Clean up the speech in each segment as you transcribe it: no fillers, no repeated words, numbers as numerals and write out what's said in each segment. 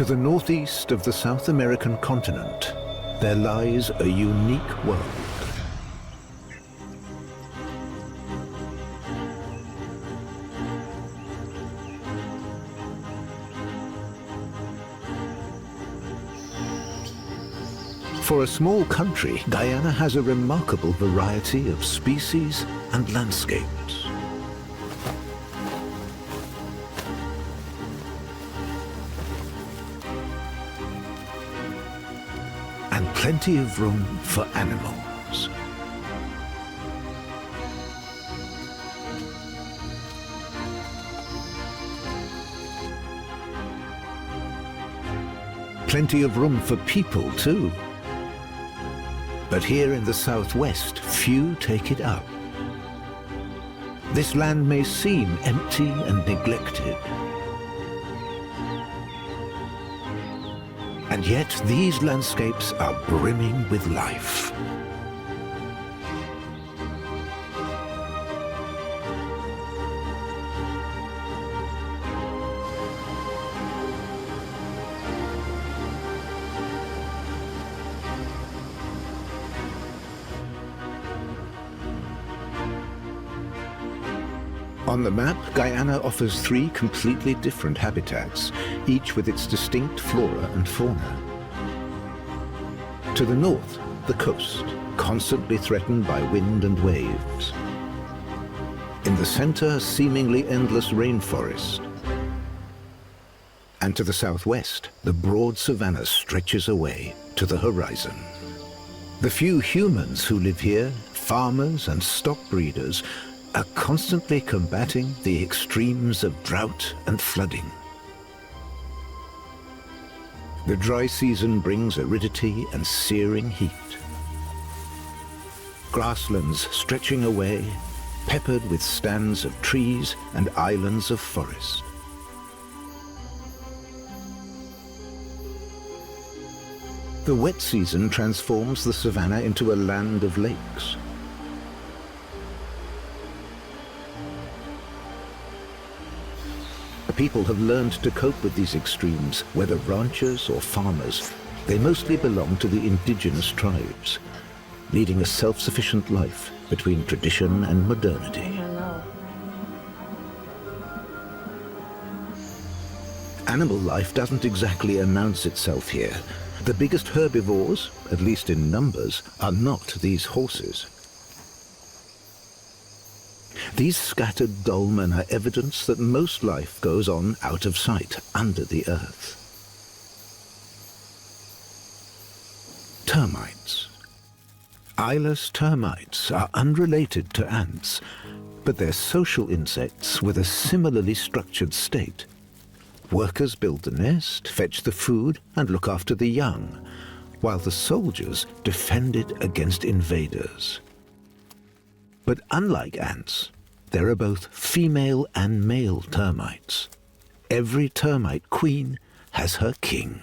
To the northeast of the South American continent, there lies a unique world. For a small country, Guyana has a remarkable variety of species and landscapes. And plenty of room for animals. Plenty of room for people, too. But here in the southwest, few take it up. This land may seem empty and neglected. And yet these landscapes are brimming with life. On the map, Guyana offers 3 completely different habitats, each with its distinct flora and fauna. To the north, the coast, constantly threatened by wind and waves. In the center, seemingly endless rainforest. And to the southwest, the broad savanna stretches away to the horizon. The few humans who live here, farmers and stock breeders, are constantly combating the extremes of drought and flooding. The dry season brings aridity and searing heat. Grasslands stretching away, peppered with stands of trees and islands of forest. The wet season transforms the savanna into a land of lakes. People have learned to cope with these extremes, whether ranchers or farmers. They mostly belong to the indigenous tribes, leading a self-sufficient life between tradition and modernity. Animal life doesn't exactly announce itself here. The biggest herbivores, at least in numbers, are not these horses. These scattered dolmen are evidence that most life goes on out of sight, under the earth. Termites. Eyeless termites are unrelated to ants, but they're social insects with a similarly structured state. Workers build the nest, fetch the food, and look after the young, while the soldiers defend it against invaders. But unlike ants, there are both female and male termites. Every termite queen has her king.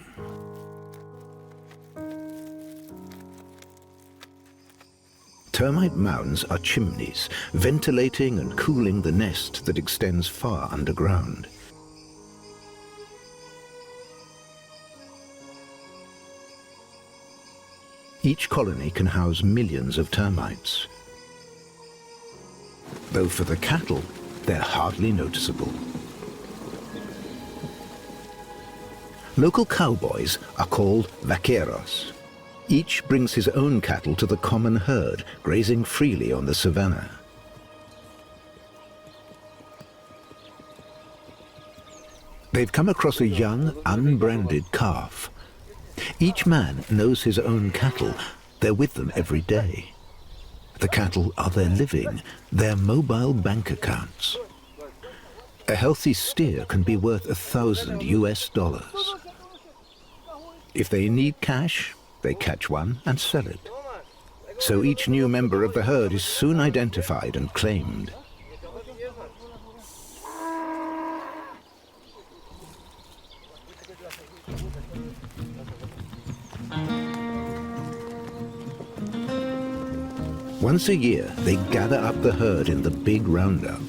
Termite mounds are chimneys, ventilating and cooling the nest that extends far underground. Each colony can house millions of termites. Though for the cattle, they're hardly noticeable. Local cowboys are called vaqueros. Each brings his own cattle to the common herd, grazing freely on the savanna. They've come across a young, unbranded calf. Each man knows his own cattle. They're with them every day. The cattle are their living, their mobile bank accounts. A healthy steer can be worth $1,000 US. If they need cash, they catch one and sell it. So each new member of the herd is soon identified and claimed. Once a year, they gather up the herd in the big roundup.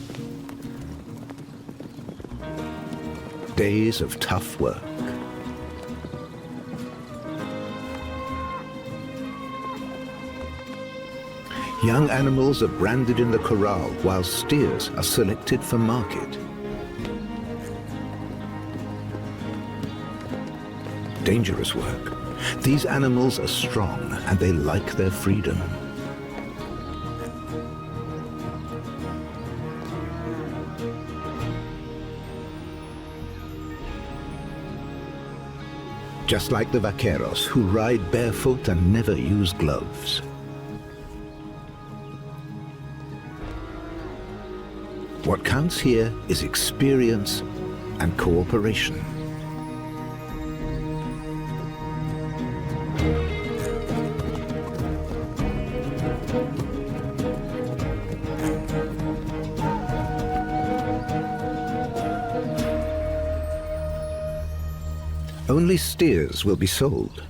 Days of tough work. Young animals are branded in the corral while steers are selected for market. Dangerous work. These animals are strong and they like their freedom. Just like the vaqueros, who ride barefoot and never use gloves. What counts here is experience and cooperation. Only steers will be sold.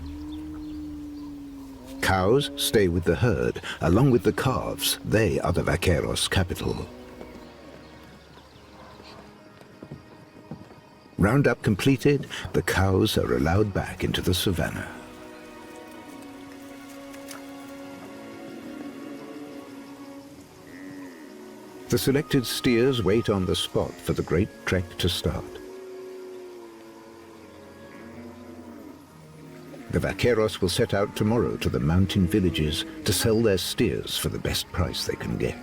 Cows stay with the herd, along with the calves. They are the vaqueros' capital. Roundup completed, the cows are allowed back into the savannah. The selected steers wait on the spot for the great trek to start. The vaqueros will set out tomorrow to the mountain villages to sell their steers for the best price they can get.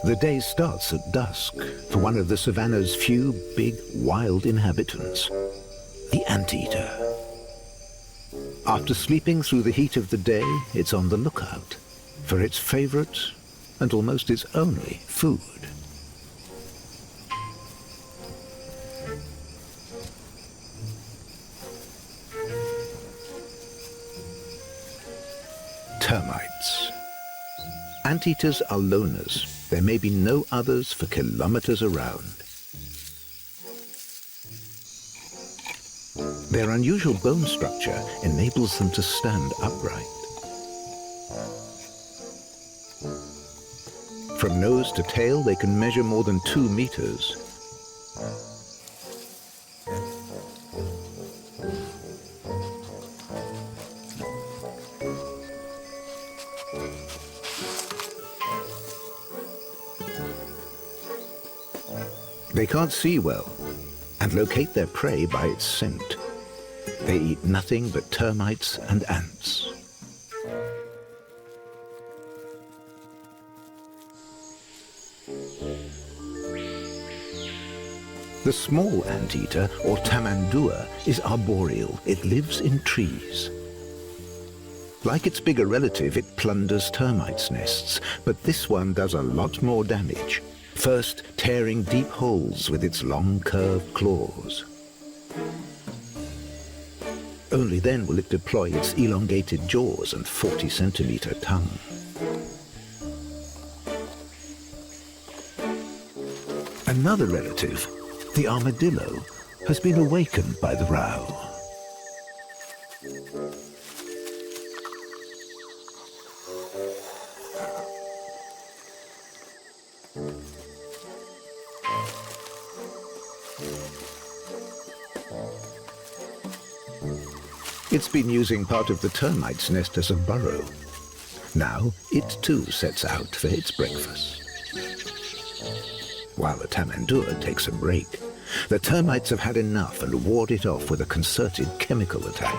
The day starts at dusk for one of the savannah's few big wild inhabitants, the anteater. After sleeping through the heat of the day, it's on the lookout for its favorite and almost its only food. Termites. Anteaters are loners. There may be no others for kilometers around. Their unusual bone structure enables them to stand upright. From nose to tail, they can measure more than 2 meters. They can't see well and locate their prey by its scent. They eat nothing but termites and ants. The small anteater, or tamandua, is arboreal. It lives in trees. Like its bigger relative, it plunders termites' nests, but this one does a lot more damage. First, tearing deep holes with its long, curved claws. Only then will it deploy its elongated jaws and 40-centimeter tongue. Another relative, the armadillo, has been awakened by the row. It's been using part of the termite's nest as a burrow. Now it too sets out for its breakfast. While the tamandua takes a break, the termites have had enough and ward it off with a concerted chemical attack.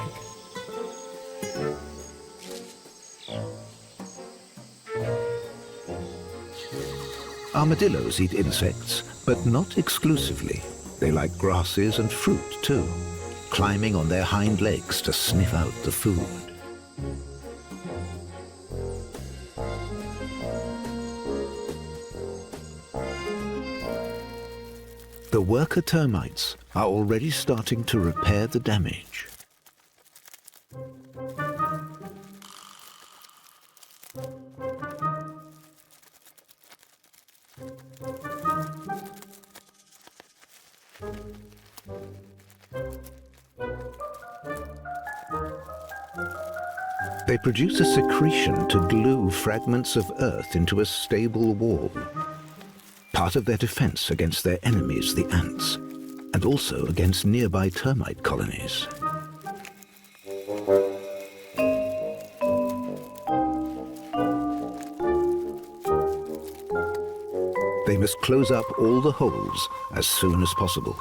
Armadillos eat insects, but not exclusively. They like grasses and fruit too, climbing on their hind legs to sniff out the food. The worker termites are already starting to repair the damage. They produce a secretion to glue fragments of earth into a stable wall, part of their defense against their enemies, the ants, and also against nearby termite colonies. They must close up all the holes as soon as possible.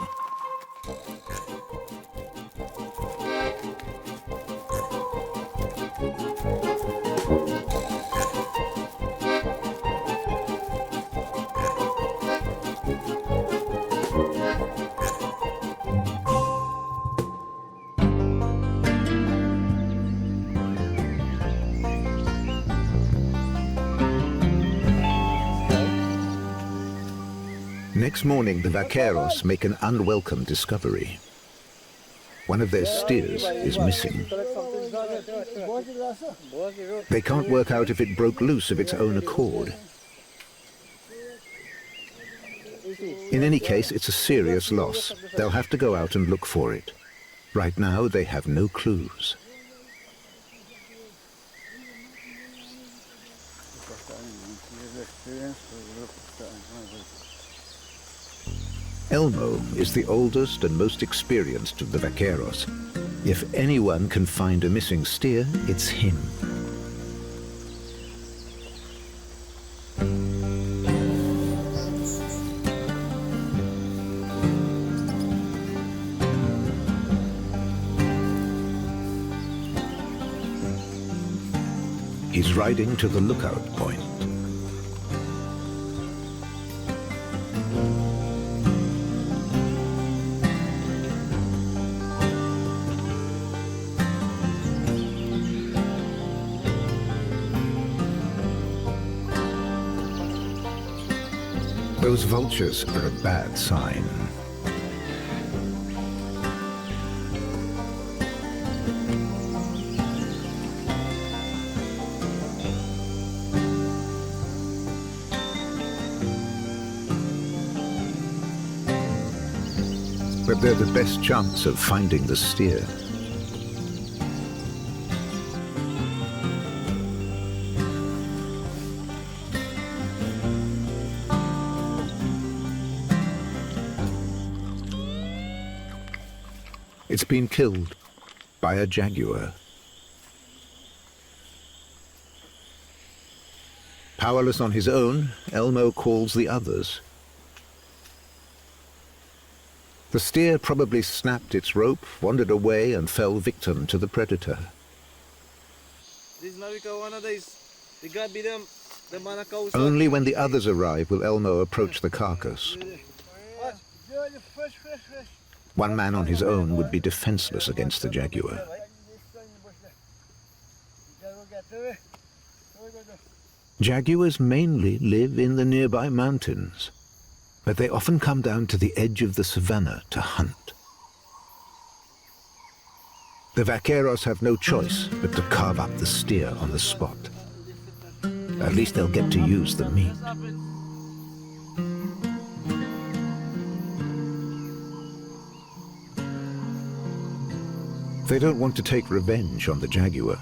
Next morning, the vaqueros make an unwelcome discovery. One of their steers is missing. They can't work out if it broke loose of its own accord. In any case, it's a serious loss. They'll have to go out and look for it. Right now, they have no clues. Elmo is the oldest and most experienced of the vaqueros. If anyone can find a missing steer, it's him. He's riding to the lookout point. Those vultures are a bad sign. But they're the best chance of finding the steer. It's been killed by a jaguar. Powerless on his own, Elmo calls the others. The steer probably snapped its rope, wandered away, and fell victim to the predator. Only when the others arrive will Elmo approach the carcass. One man on his own would be defenseless against the jaguar. Jaguars mainly live in the nearby mountains, but they often come down to the edge of the savannah to hunt. The vaqueros have no choice but to carve up the steer on the spot. At least they'll get to use the meat. They don't want to take revenge on the jaguar.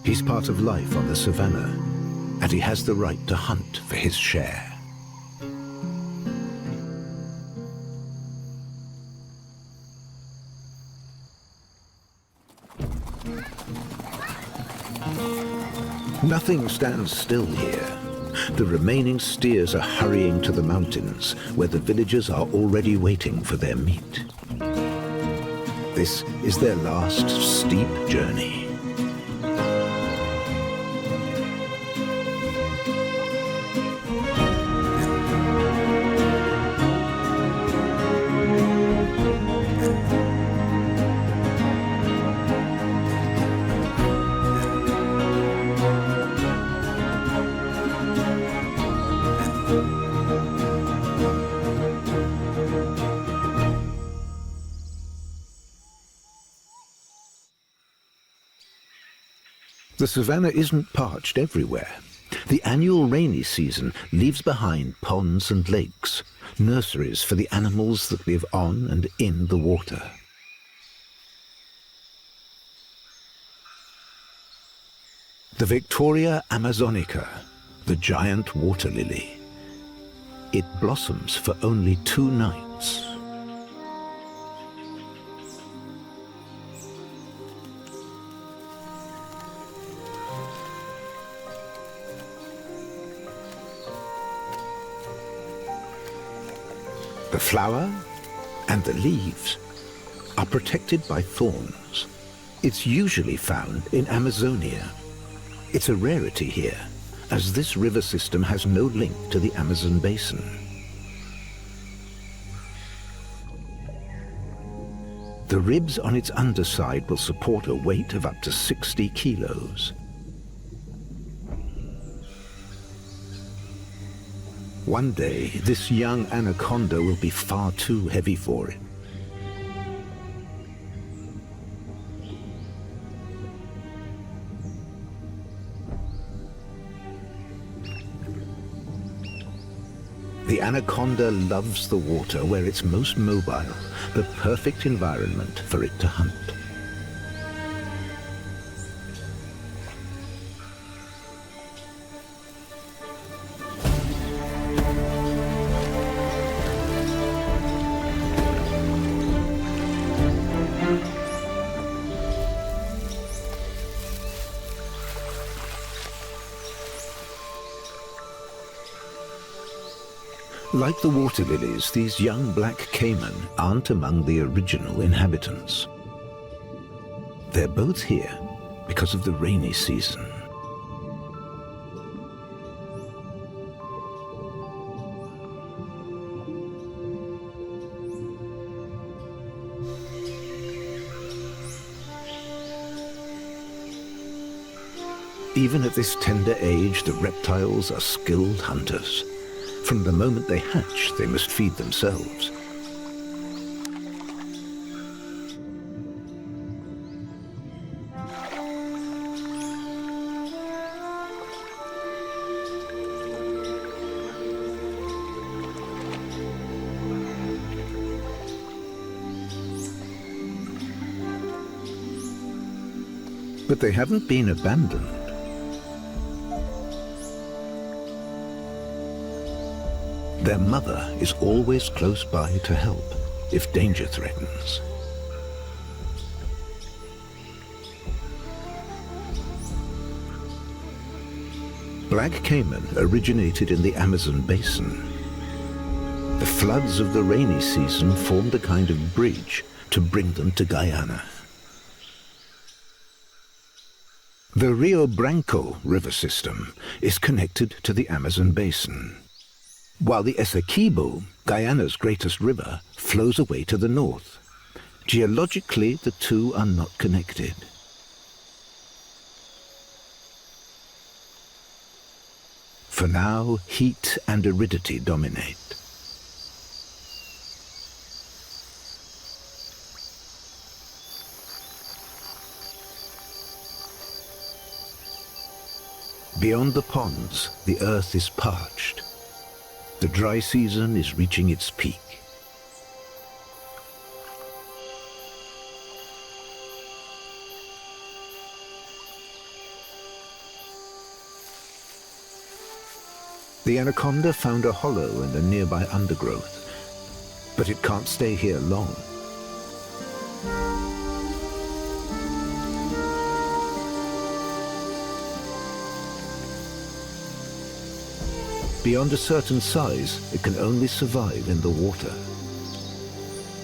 He's part of life on the savannah, and he has the right to hunt for his share. Nothing stands still here. The remaining steers are hurrying to the mountains, where the villagers are already waiting for their meat. This is their last steep journey. The savannah isn't parched everywhere. The annual rainy season leaves behind ponds and lakes, nurseries for the animals that live on and in the water. The Victoria amazonica, the giant water lily. It blossoms for only 2 nights. The flower and the leaves are protected by thorns. It's usually found in Amazonia. It's a rarity here, as this river system has no link to the Amazon basin. The ribs on its underside will support a weight of up to 60 kilos. One day, this young anaconda will be far too heavy for it. The anaconda loves the water where it's most mobile, the perfect environment for it to hunt. Like the water lilies, these young black caiman aren't among the original inhabitants. They're both here because of the rainy season. Even at this tender age, the reptiles are skilled hunters. From the moment they hatch, they must feed themselves. But they haven't been abandoned. Their mother is always close by to help if danger threatens. Black caiman originated in the Amazon basin. The floods of the rainy season formed a kind of bridge to bring them to Guyana. The Rio Branco river system is connected to the Amazon basin, while the Essequibo, Guyana's greatest river, flows away to the north. Geologically, the two are not connected. For now, heat and aridity dominate. Beyond the ponds, the earth is parched. The dry season is reaching its peak. The anaconda found a hollow in the nearby undergrowth, but it can't stay here long. Beyond a certain size, it can only survive in the water.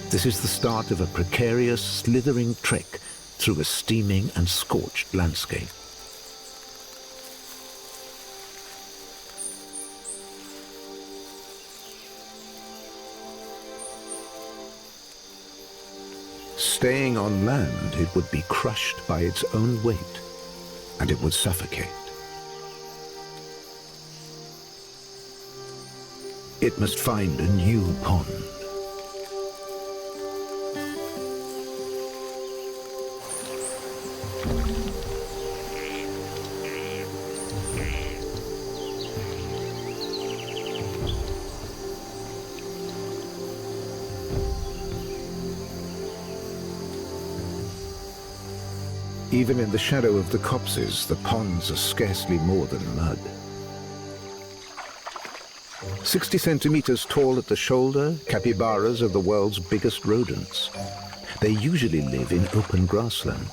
This is the start of a precarious, slithering trek through a steaming and scorched landscape. Staying on land, it would be crushed by its own weight, and it would suffocate. It must find a new pond. Even in the shadow of the copses, the ponds are scarcely more than mud. 60 centimeters tall at the shoulder, capybaras are the world's biggest rodents. They usually live in open grassland.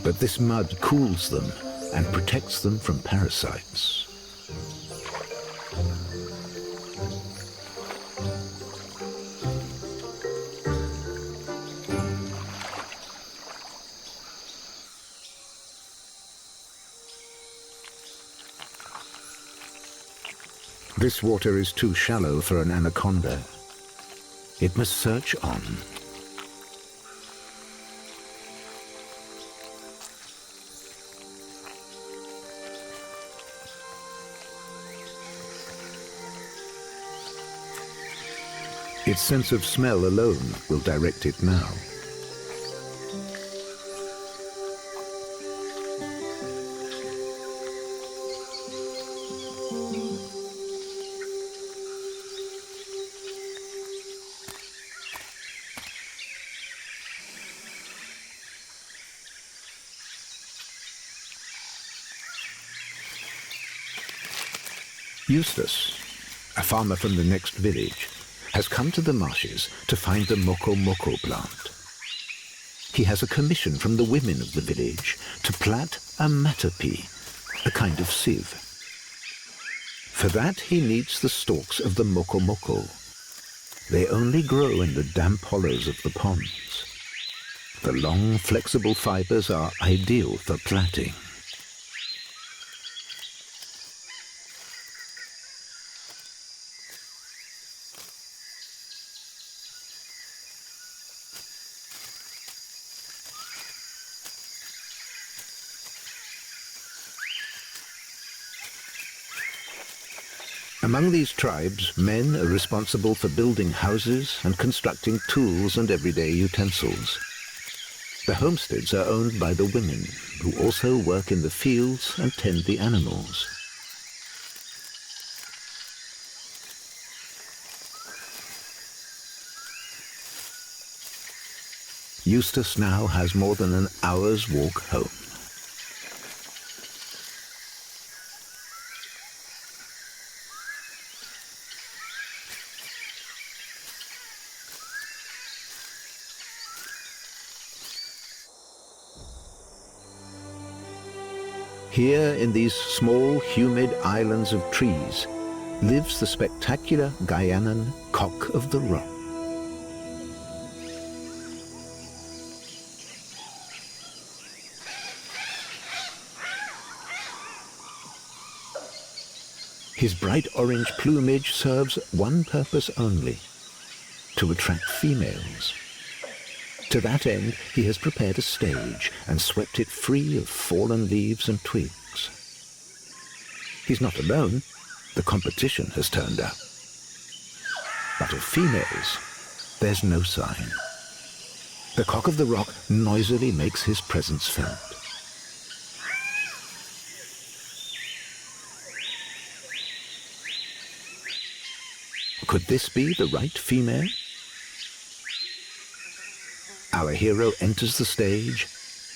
But this mud cools them and protects them from parasites. This water is too shallow for an anaconda. It must search on. Its sense of smell alone will direct it now. Eustace, a farmer from the next village, has come to the marshes to find the moko plant. He has a commission from the women of the village to plat a matapi, a kind of sieve. For that he needs the stalks of the moko. They only grow in the damp hollows of the ponds. The long, flexible fibers are ideal for plaiting. Among these tribes, men are responsible for building houses and constructing tools and everyday utensils. The homesteads are owned by the women, who also work in the fields and tend the animals. Eustace now has more than an hour's walk home. Here, in these small, humid islands of trees, lives the spectacular Guyanan cock of the rock. His bright orange plumage serves one purpose only: to attract females. To that end, he has prepared a stage and swept it free of fallen leaves and twigs. He's not alone. The competition has turned up. But of females, there's no sign. The cock of the rock noisily makes his presence felt. Could this be the right female? Our hero enters the stage,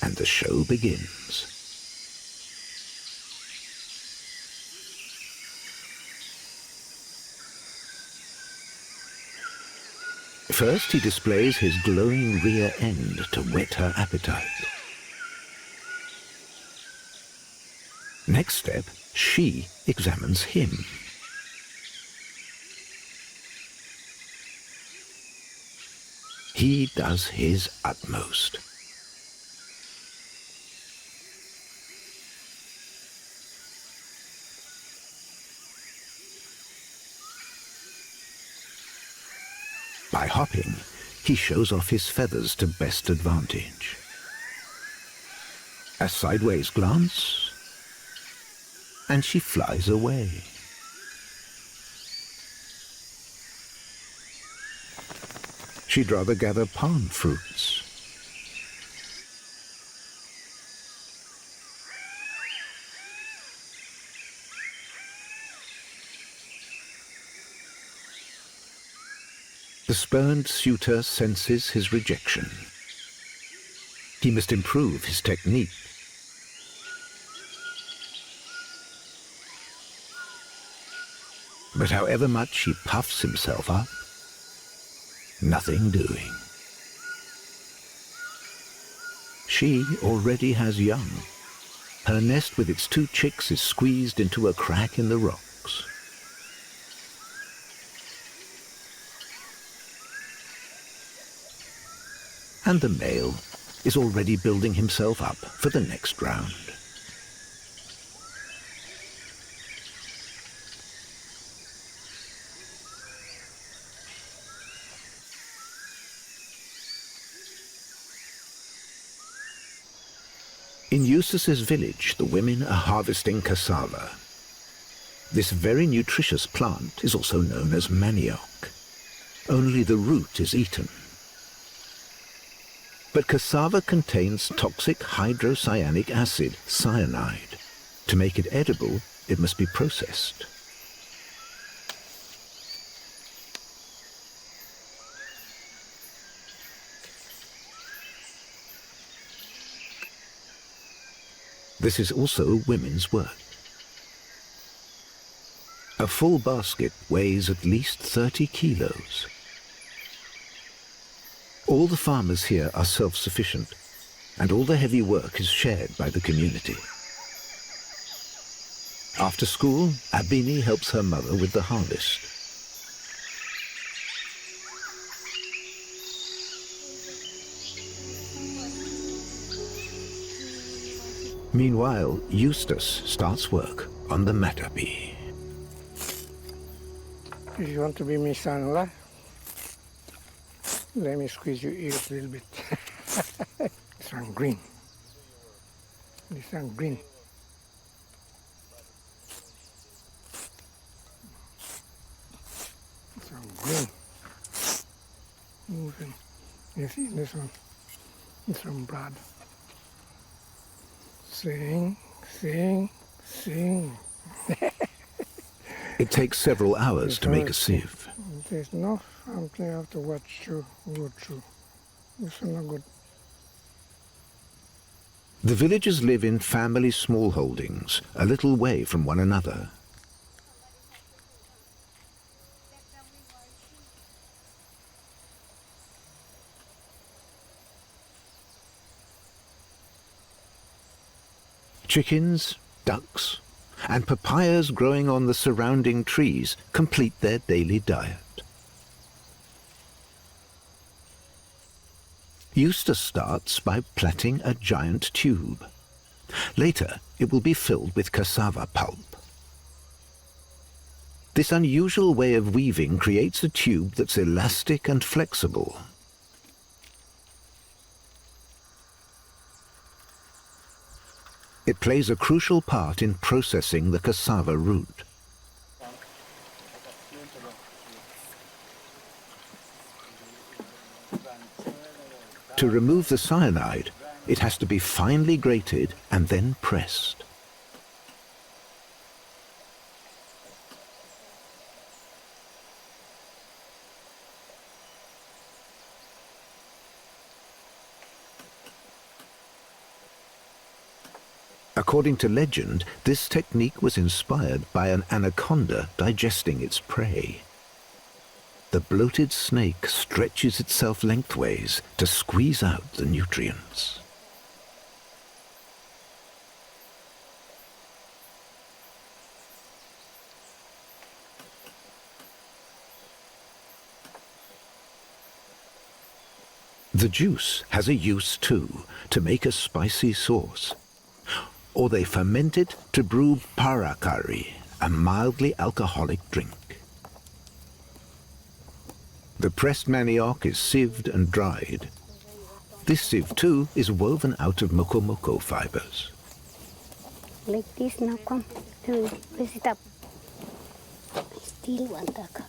and the show begins. First, he displays his glowing rear end to whet her appetite. Next step, she examines him. He does his utmost. By hopping, he shows off his feathers to best advantage. A sideways glance, and she flies away. She'd rather gather palm fruits. The spurned suitor senses his rejection. He must improve his technique. But however much he puffs himself up, nothing doing. She already has young. Her nest with its 2 chicks is squeezed into a crack in the rocks. And the male is already building himself up for the next round. In Eustace's village, the women are harvesting cassava. This very nutritious plant is also known as manioc. Only the root is eaten. But cassava contains toxic hydrocyanic acid, cyanide. To make it edible, it must be processed. This is also women's work. A full basket weighs at least 30 kilos. All the farmers here are self-sufficient, and all the heavy work is shared by the community. After school, Abini helps her mother with the harvest. Meanwhile, Eustace starts work on the matapi. If you want to be my son-in-law, let me squeeze your ears a little bit. This one green. This one green. This one green. Moving. You see this one? This one broad. Sing, sing, sing. It takes several hours to make a sieve. There's no something you have to watch through, go through. This is not good. The villagers live in family smallholdings, a little way from one another. Chickens, ducks, and papayas growing on the surrounding trees complete their daily diet. Eustace starts by plaiting a giant tube. Later, it will be filled with cassava pulp. This unusual way of weaving creates a tube that's elastic and flexible. It plays a crucial part in processing the cassava root. To remove the cyanide, it has to be finely grated and then pressed. According to legend, this technique was inspired by an anaconda digesting its prey. The bloated snake stretches itself lengthways to squeeze out the nutrients. The juice has a use too, to make a spicy sauce. Or they ferment it to brew parakari, a mildly alcoholic drink. The pressed manioc is sieved and dried. This sieve too is woven out of mokomoko fibers. Like this now, come. Raise it up. I still want that card.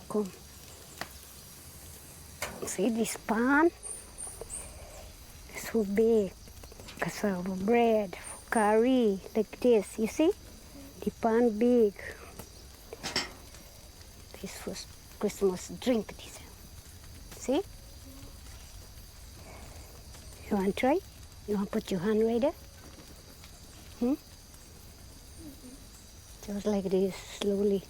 Come. See this pan? So big. Cassava bread, curry, like this, you see? The pan big. this first Christmas drink. This. See? You want to try? You want to put your hand right there? Just like this, slowly.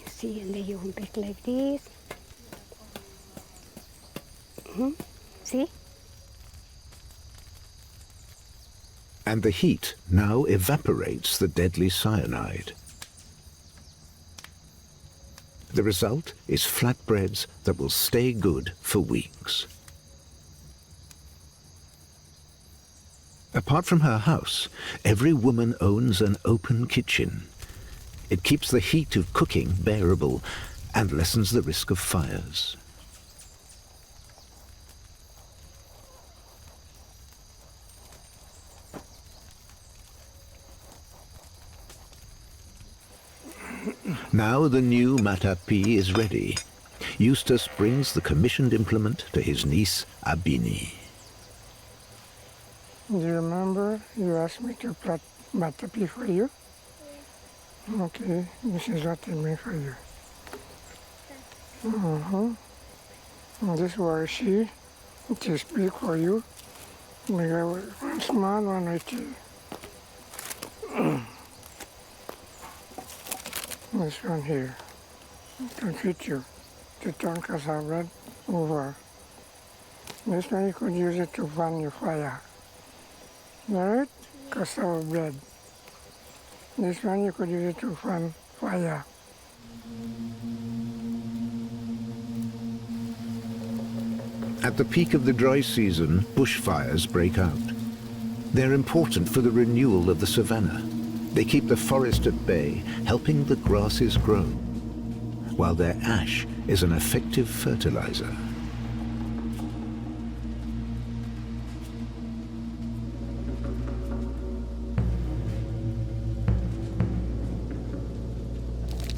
You see, and then you want back like this. See? And the heat now evaporates the deadly cyanide. The result is flatbreads that will stay good for weeks. Apart from her house, every woman owns an open kitchen. It keeps the heat of cooking bearable and lessens the risk of fires. Now the new matapi is ready. Eustace brings the commissioned implement to his niece Abini. Do you remember you asked me to plot matapi for you? Okay, this is what I made for you. And this washi, it is big for you. We got one small one right here. This one here. It can fit you to turn cassava bread over. This one you could use it to fan your fire. Alright? Cassava bread. This one you could use it to fan fire. At the peak of the dry season, bushfires break out. They're important for the renewal of the savannah. They keep the forest at bay, helping the grasses grow, while their ash is an effective fertilizer.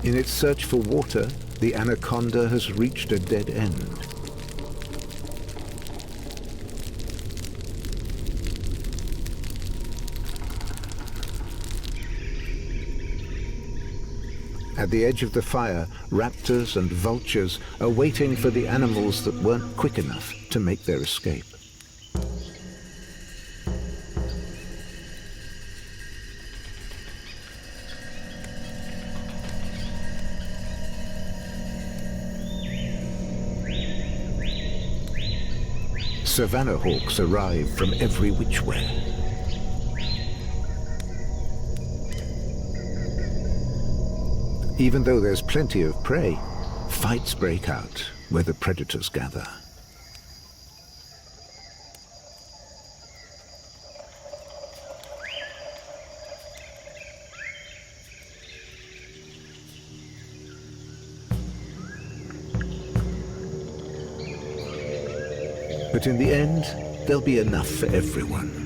In its search for water, the Anaconda has reached a dead end. At the edge of the fire, raptors and vultures are waiting for the animals that weren't quick enough to make their escape. Savannah hawks arrive from every which way. Even though there's plenty of prey, fights break out where the predators gather. But in the end, there'll be enough for everyone.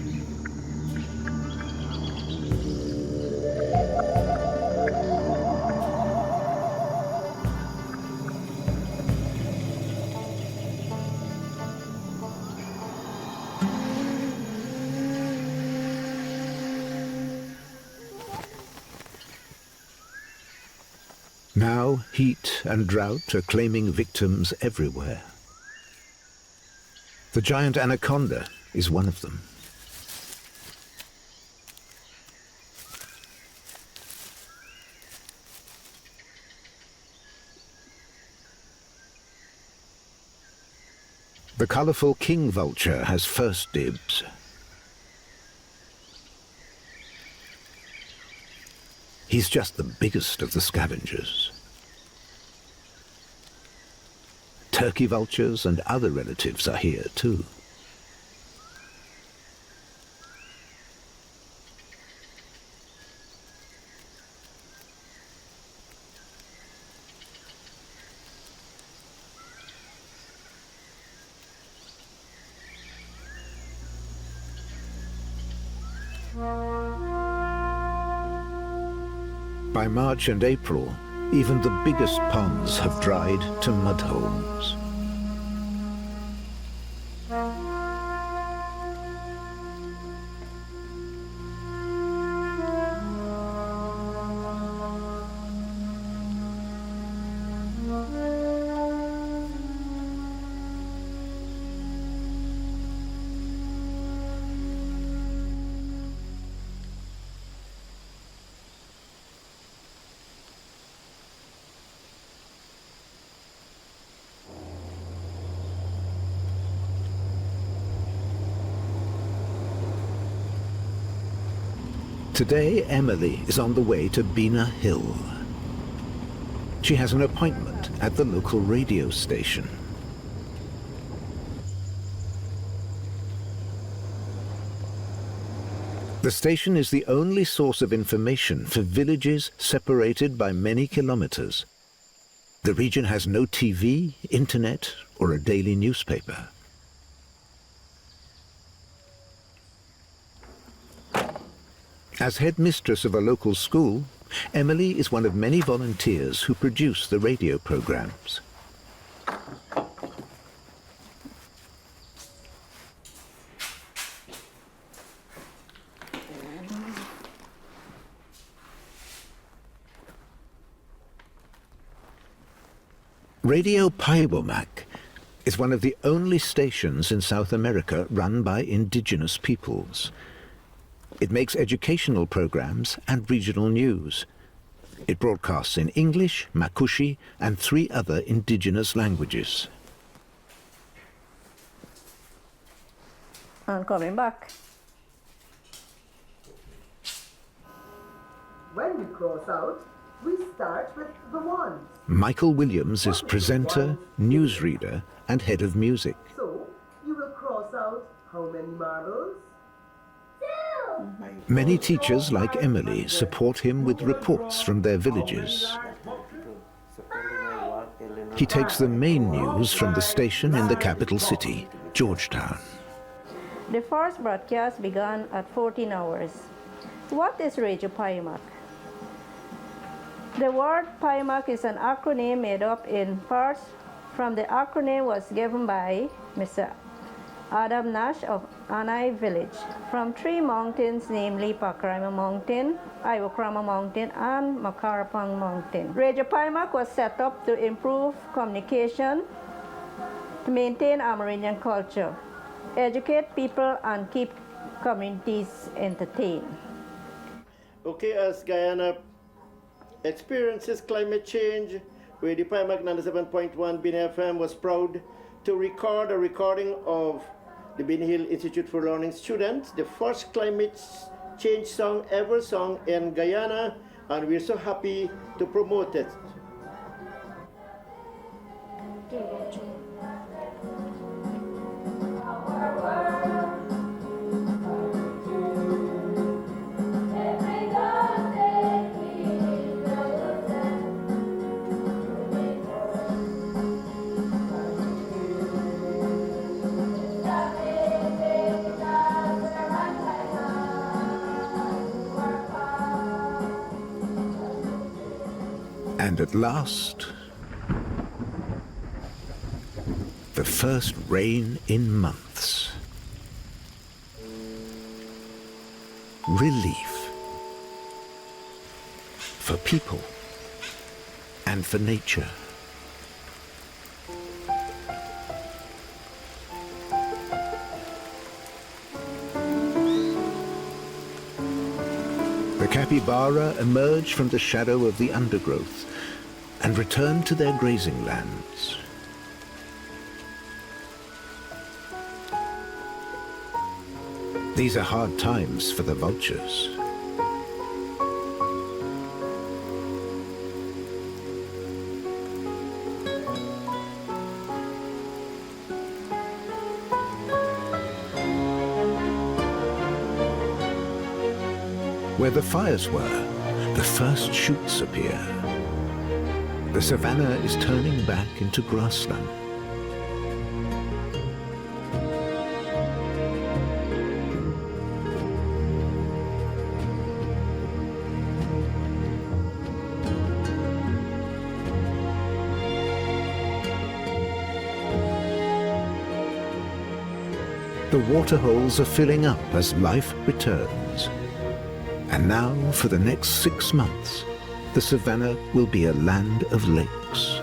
Now, heat and drought are claiming victims everywhere. The giant anaconda is one of them. The colorful king vulture has first dibs. He's just the biggest of the scavengers. Turkey vultures and other relatives are here too. By March and April, even the biggest ponds have dried to mudholes. Today, Emily is on the way to Bina Hill. She has an appointment at the local radio station. The station is the only source of information for villages separated by many kilometers. The region has no TV, internet, or a daily newspaper. As headmistress of a local school, Emily is one of many volunteers who produce the radio programs. Radio Paibomac is one of the only stations in South America run by indigenous peoples. It makes educational programs and regional news. It broadcasts in English, Makushi, and 3 other indigenous languages. And coming back. When we cross out, we start with the ones. Michael Williams is presenter, newsreader, and head of music. So, you will cross out how many marbles? 2! Many teachers like Emily support him with reports from their villages. He takes the main news from the station in the capital city, Georgetown. The first broadcast began at 14 hours. What is Radio Paimac? The word Paimac is an acronym made up in parts from the acronym was given by Mr. Adam Nash of Anai village from 3 mountains, namely Parime Mountain, Iwokrama Mountain, and Makarapang Mountain. Radio Paimac was set up to improve communication, to maintain Amerindian culture, educate people, and keep communities entertained. Okay, as Guyana experiences climate change, Radio Paimac 97.1 Bin FM was proud to record a recording of the Bin Hill Institute for Learning students, the first climate change song ever sung in Guyana, and we're so happy to promote it. And at last, the first rain in months. Relief for people and for nature. The capybara emerge from the shadow of the undergrowth and return to their grazing lands. These are hard times for the vultures. Where the fires were, the first shoots appear. The savannah is turning back into grassland. The waterholes are filling up as life returns. And now, for the next 6 months, the savannah will be a land of lakes.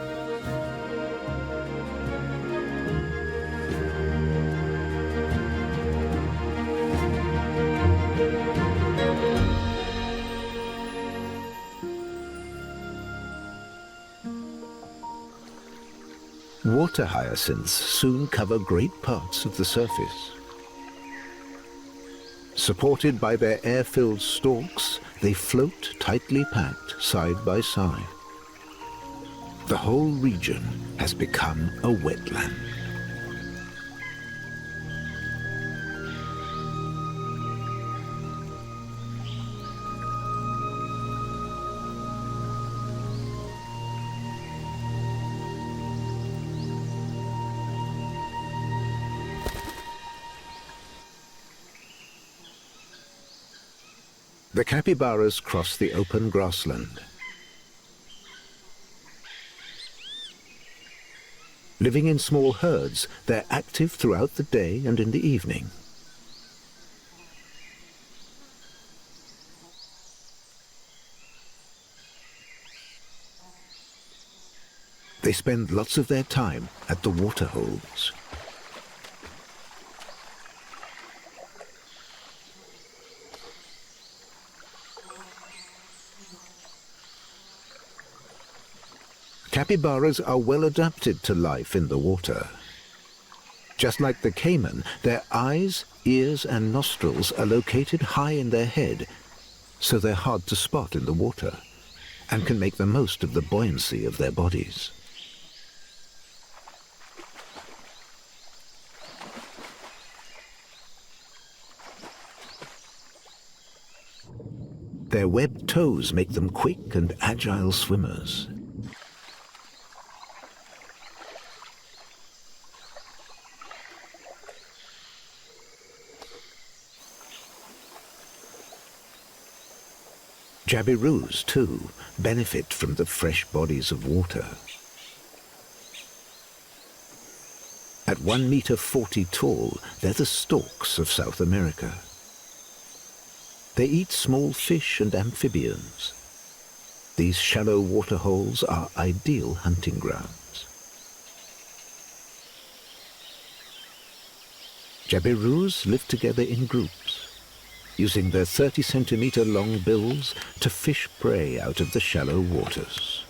Water hyacinths soon cover great parts of the surface. Supported by their air-filled stalks, they float tightly packed side by side. The whole region has become a wetland. The capybaras cross the open grassland. Living in small herds, they're active throughout the day and in the evening. They spend lots of their time at the water holes. Capybaras are well adapted to life in the water. Just like the caiman, their eyes, ears and nostrils are located high in their head, so they're hard to spot in the water and can make the most of the buoyancy of their bodies. Their webbed toes make them quick and agile swimmers. Jabiroos, too, benefit from the fresh bodies of water. At 1.40 meters tall, they're the storks of South America. They eat small fish and amphibians. These shallow water holes are ideal hunting grounds. Jabiroos live together in groups, using their 30-centimeter long bills to fish prey out of the shallow waters.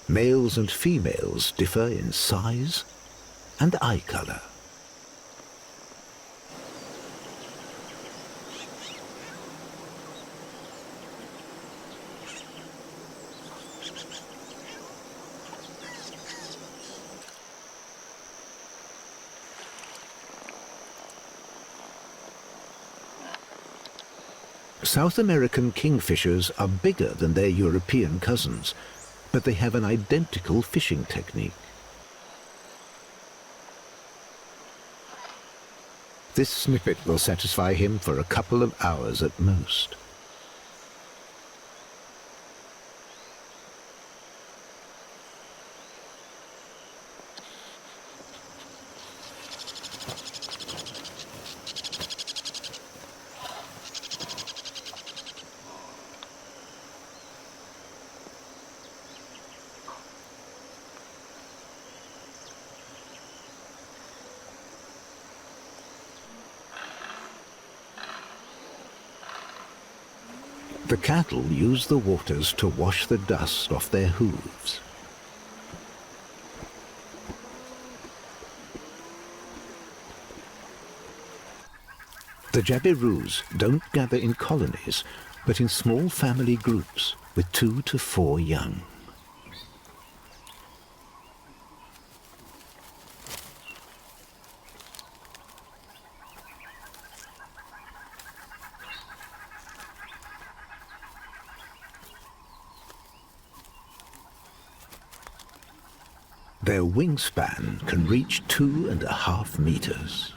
Males and females differ in size and eye color. South American kingfishers are bigger than their European cousins, but they have an identical fishing technique. This snippet will satisfy him for a couple of hours at most. The cattle use the waters to wash the dust off their hooves. The Jabiroos don't gather in colonies, but in small family groups with 2 to 4 young. Their wingspan can reach 2.5 meters.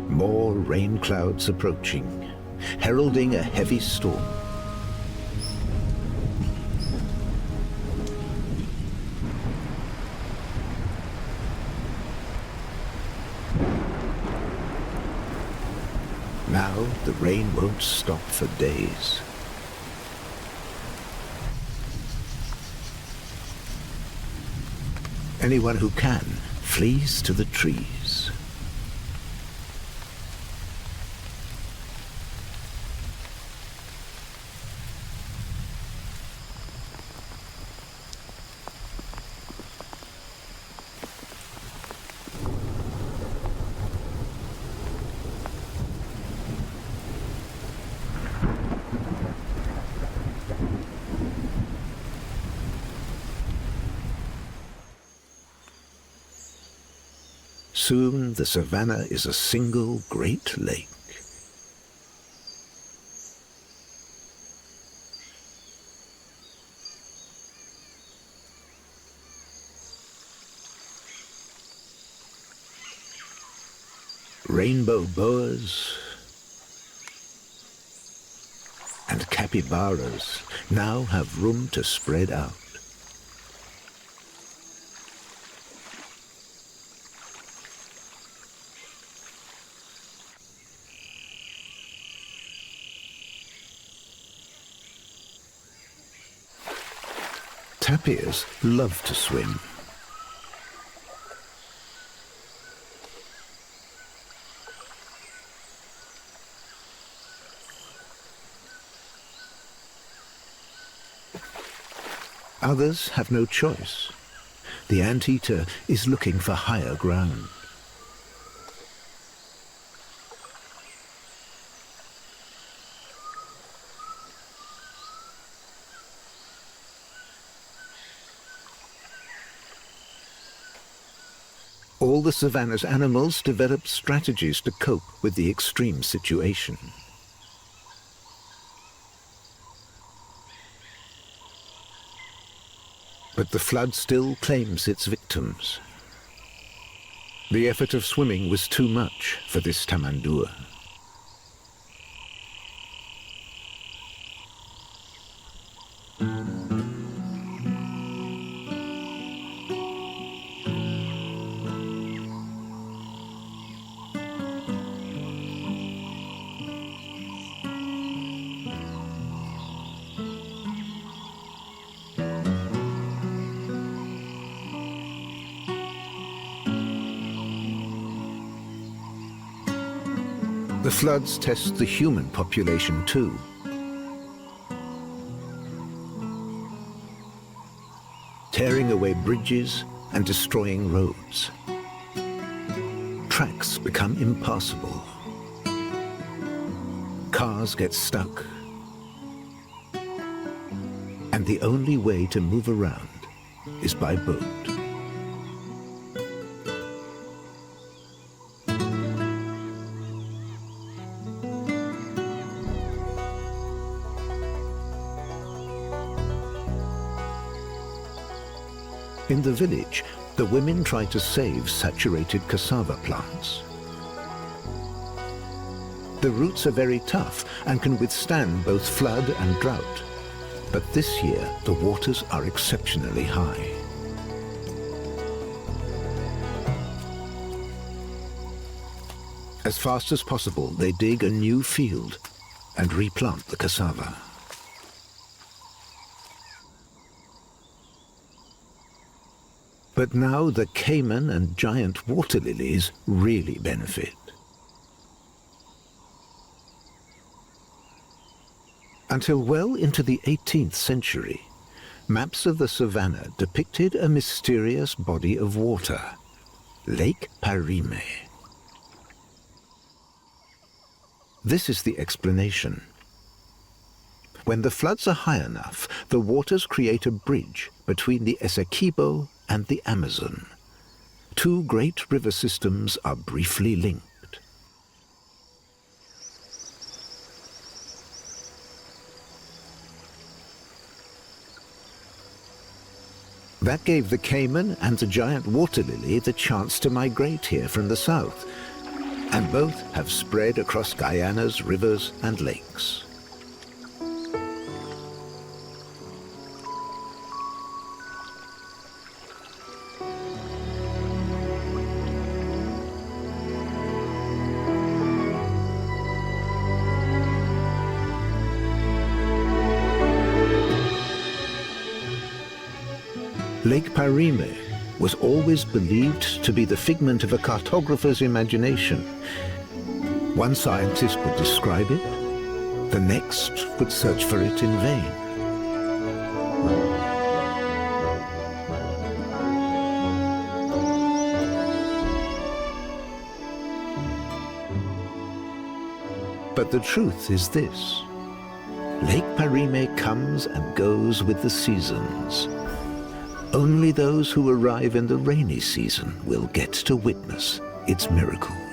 More rain clouds approaching, heralding a heavy storm. Now the rain won't stop for days. Anyone who can flees to the trees. Soon the savannah is a single great lake. Rainbow boas and capybaras now have room to spread out. Tapirs love to swim. Others have no choice. The anteater is looking for higher ground. All the savannah's animals developed strategies to cope with the extreme situation. But the flood still claims its victims. The effort of swimming was too much for this tamandua. The floods test the human population too. Tearing away bridges and destroying roads. Tracks become impassable. Cars get stuck. And the only way to move around is by boat. In the village, the women try to save saturated cassava plants. The roots are very tough and can withstand both flood and drought. But this year, the waters are exceptionally high. As fast as possible, they dig a new field and replant the cassava. But now the cayman and giant water lilies really benefit. Until well into the 18th century, maps of the savannah depicted a mysterious body of water, Lake Parime. This is the explanation. When the floods are high enough, the waters create a bridge between the Essequibo and the Amazon. Two great river systems are briefly linked. That gave the cayman and the giant water lily the chance to migrate here from the south, and both have spread across Guyana's rivers and lakes. Lake Parime was always believed to be the figment of a cartographer's imagination. One scientist would describe it, the next would search for it in vain. But the truth is this: Lake Parime comes and goes with the seasons. Only those who arrive in the rainy season will get to witness its miracles.